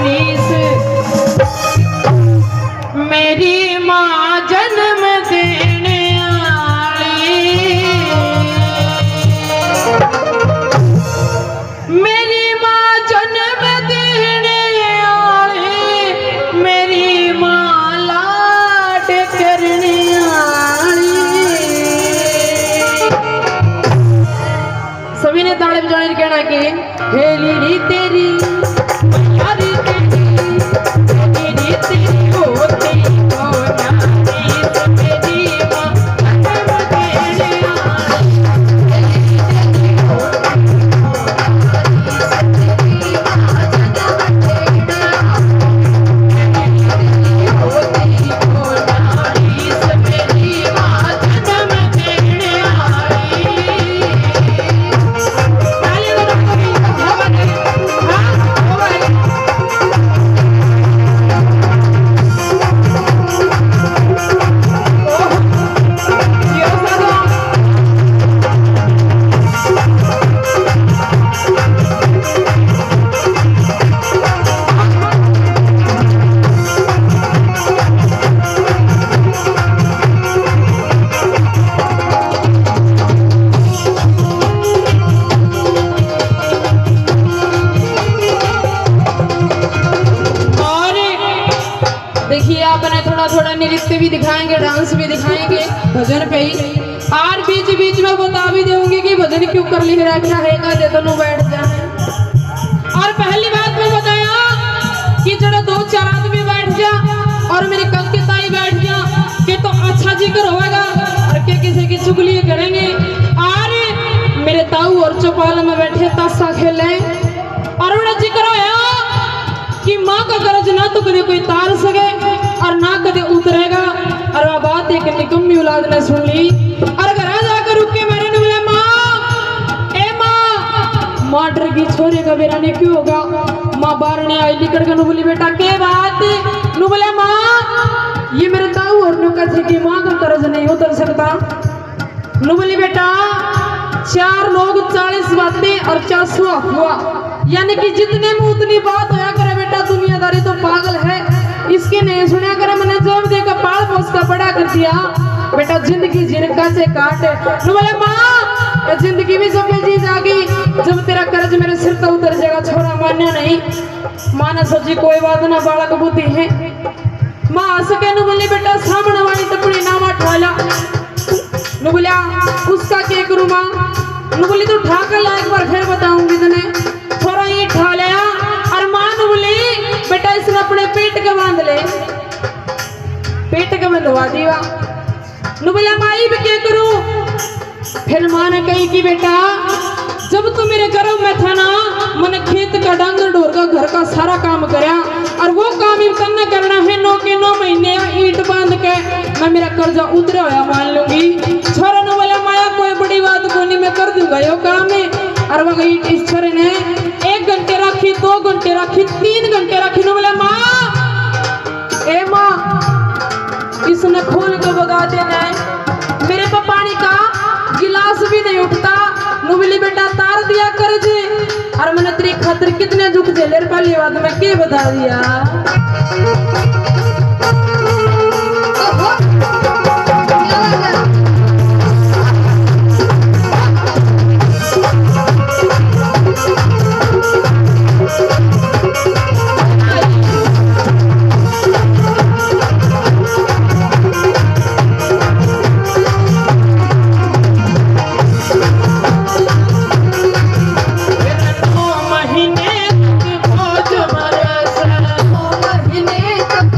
रीस मेरी माँ जन्म देने वाली मेरी माँ जन्म देने वाली मेरी माँ लाड करने वाली। सभी ने ताली बजाने कहना कि हेली री तेरी यारी तेरी तेरी होती हो नारी मेरी माँ जन्म देने वाली थोड़ा नृत्य भी दिखाएंगे, डांस भी दिखाएंगे भजन पे ही। और बीच बीच में बता भी दूंगी कि भजन क्यों कर ली रखा है का दोनों बैठ जाए। और पहली बात मैं बताया कि जरा 2-4 आदमी बैठ जा और मेरी कलकत्ताई बैठ जा कि तो अच्छा जिक्र होगा और के किसी की चुगली करेंगे। और मेरे ताऊ और चौपाल में बैठे ताशा खेले और बड़ा जिक्र होया कि माँ का कर्ज ना तो कभी कोई तार सके और ना कदे उतरेगा। और वह बात एक निकम्मी औलाद ने सुन ली और घर जाकर रुक के मेरे ने बोले माँ ए माँ माँ डर की छोरे का बेरा ने क्यों होगा। माँ बाहर ने आई लिखकर के बोली बेटा के बात नु बोले माँ ये मेरे ताऊ और नु कहते कि माँ का कर्ज नहीं उतर सकता। नु बोली बेटा 4 लोग 40 बातें और 400 हुआ यानी कि जितने में उतनी बात होया करे बेटा। दुनियादारी तो पागल है इसके नहीं सुना करे मैंने जब देखा पाल पोस का बड़ा कर दिया बेटा। जिंदगी जिनका से काट नु बोले माँ जिंदगी में जब चीज आ गई जब तेरा कर्ज मेरे सिर तो उतर जाएगा छोरा मान्य नहीं। माँ ने सोची कोई बात ना बालक बुद्धि है। माँ हंस के नु बोली बेटा सामने वाली टपड़ी ना माँ ठाला नु बोलिया उसका क्या करूँ माँ नु बोली तो उठा कर ला एक बार फिर बताऊंगी तने। थोड़ा ये ठा लिया और माँ नु बोली बेटा इसने अपने पेट के बांध ले पेट के बंधवा दिया नु बोला माई भी क्या करूं। फिर माँ ने कही कि बेटा जब तू मेरे गर्भ में था ना मैंने खेत का डांगर ढोर का घर का सारा काम कराया और वो काम ही तन्ने करना है 9 के 9 महीने ईंट बांध के मैं मेरा कर्जा उतरा हुआ मान लूंगी। छोरा ने बोला माया कोई बड़ी बात को नहीं मैं कर दूंगा यो काम है। और वो ईंट इस छोरे ने 1 घंटे रखी 2 घंटे रखी 3 घंटे रखी नु बोला माँ ए माँ इसने खोल के भगा देना है मेरे पे पानी का गिलास भी नहीं उठता नु बोली बेटा तार दिया कर जे। और मैंने तेरी खातिर कितने दुख झेले पहली बात मैं के बता दिया। महीने तक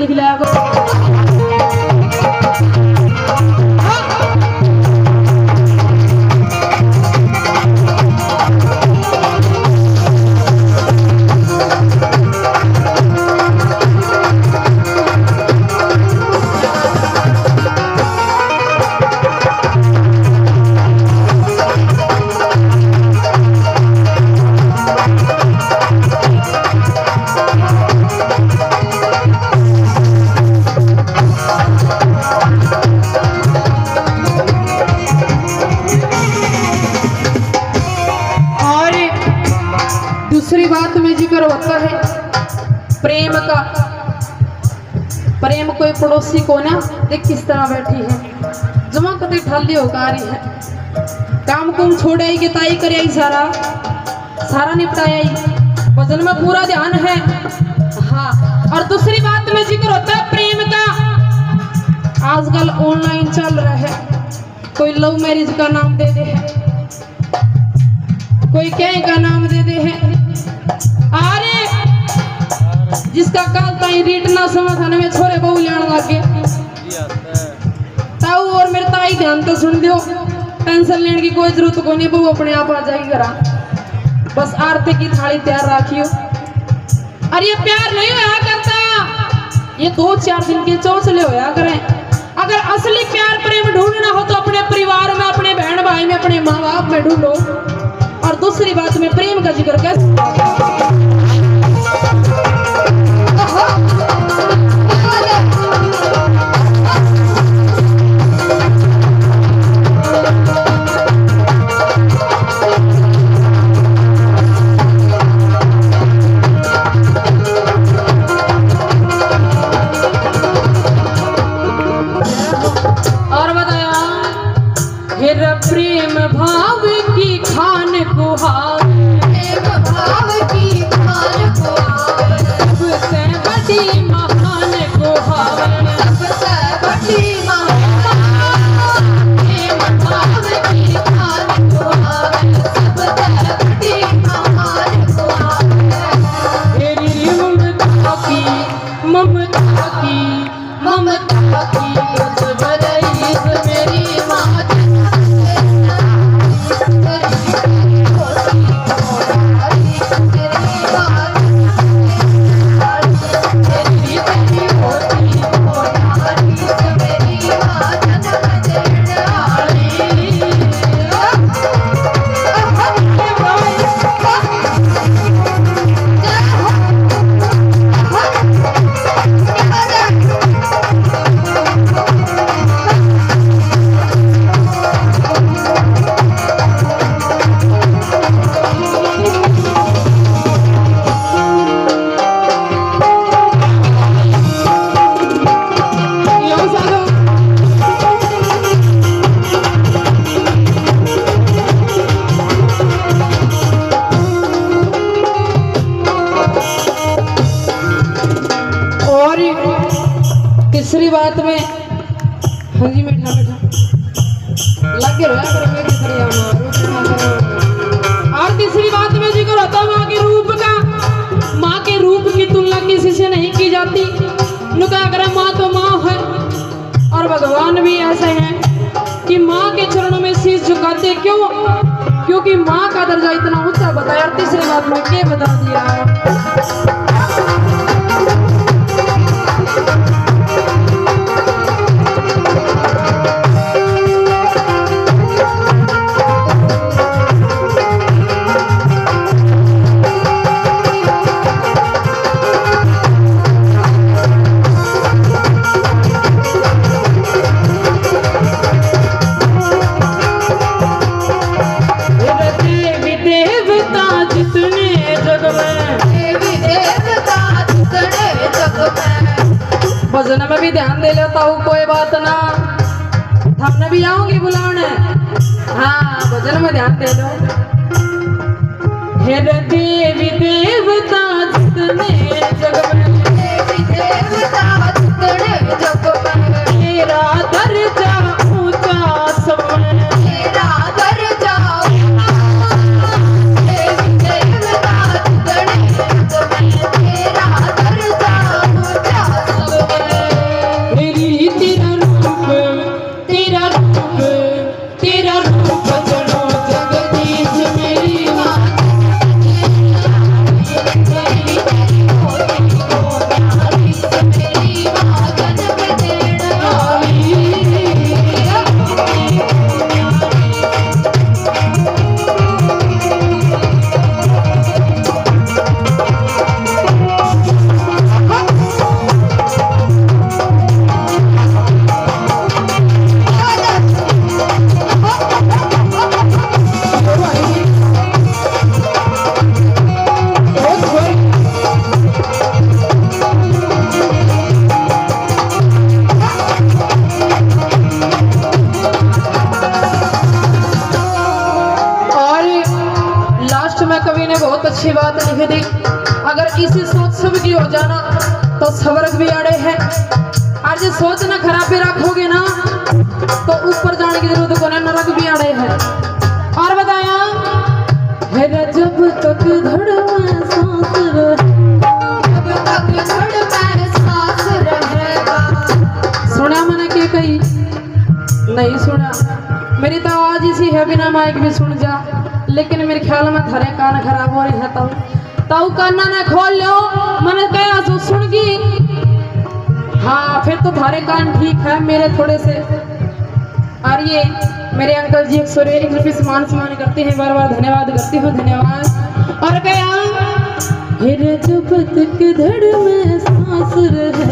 लिख लिया करो। दूसरी बात में जिक्र होता है प्रेम का। प्रेम कोई पड़ोसी को ना देख किस तरह बैठी है, जमा कते ठाली होकारी है, काम कुम छोड़ाई के ताई करे सारा सारा निपटाई, भजन में पूरा ध्यान है। हाँ, और दूसरी बात में जिक्र होता है प्रेम का। आजकल ऑनलाइन चल रहा है, कोई लव मैरिज का नाम दे दे है, कोई क्या का नाम दे दे है। अरे जिसका काल ताई रीट ना समाधान में छोरे बहु लेने लगे ताऊ और मेरे ताई ध्यान तो सुन दियो, टेंशन लेने की कोई जरूरत को नहीं, बहु अपने आप आ जाएगी घरा, बस आरती की थाली तैयार रखियो। अरे ये प्यार नहीं होया करता, ये 2-4 दिन के चौचले होया करें। अगर असली प्यार प्रेम ढूंढना हो तो अपने परिवार में, अपने बहन भाई में, अपने माँ बाप में ढूंढो। और दूसरी बात में प्रेम का जिक्र कैसे और बताया प्रेम भाव की खान को भाव की खान को सबसे बड़ी महान को सबसे बड़ी महान भाव की खान को सबसे बड़ी महान को तेरी ममता की ममता की ममता की मेरी माँ तीसरी बात में हाँ जी बैठा लगे और तीसरी बात में जिक्र होता है माँ के रूप का। माँ के रूप की तुलना किसी से नहीं की जाती। नुका करे माँ तो माँ है, और भगवान भी ऐसे हैं कि माँ के चरणों में शीश झुकाते। क्यों? क्योंकि माँ का दर्जा इतना ऊंचा बताया। और तीसरी बात में क्या बता दिया भजन में भी ध्यान दे लेता हूँ, कोई बात ना, हमने भी आऊंगी बुलाने। हाँ, भजन में ध्यान दे लो। हे देवी देवता जितने जग में, देवी देवता जितने जग में, तेरा दर्जा ऊंचा सब में, तेरा दर्जा देवी देवता जितने जग में, तेरा दर्जा ऊंचा सब में। अच्छी बात लिख दी। अगर इसी सोच सब की हो जाना तो स्वर्ग भी आड़े है। और जो सोच ना खराबी रखोगे ना तो ऊपर जाने की जरूरत को ना, नरक भी आड़े है। और बताया है जब तक धड़ में सांस रहेगा। सुना मैंने क्या कही? नहीं सुना। मेरी तो आवाज इसी है, बिना माइक भी सुन जा। लेकिन मेरे ख्याल में थारे कान खराब हो रहे हैं। ताऊ काना ना खोल लो, मैंने कहा जो सुन गई। हाँ फिर तो थारे कान ठीक है, मेरे थोड़े से। और ये मेरे अंकल जी 101 रुपये सम्मान करते हैं, बार बार धन्यवाद करती हूँ, धन्यवाद। और क्या जब तक धड़ में सांस रहे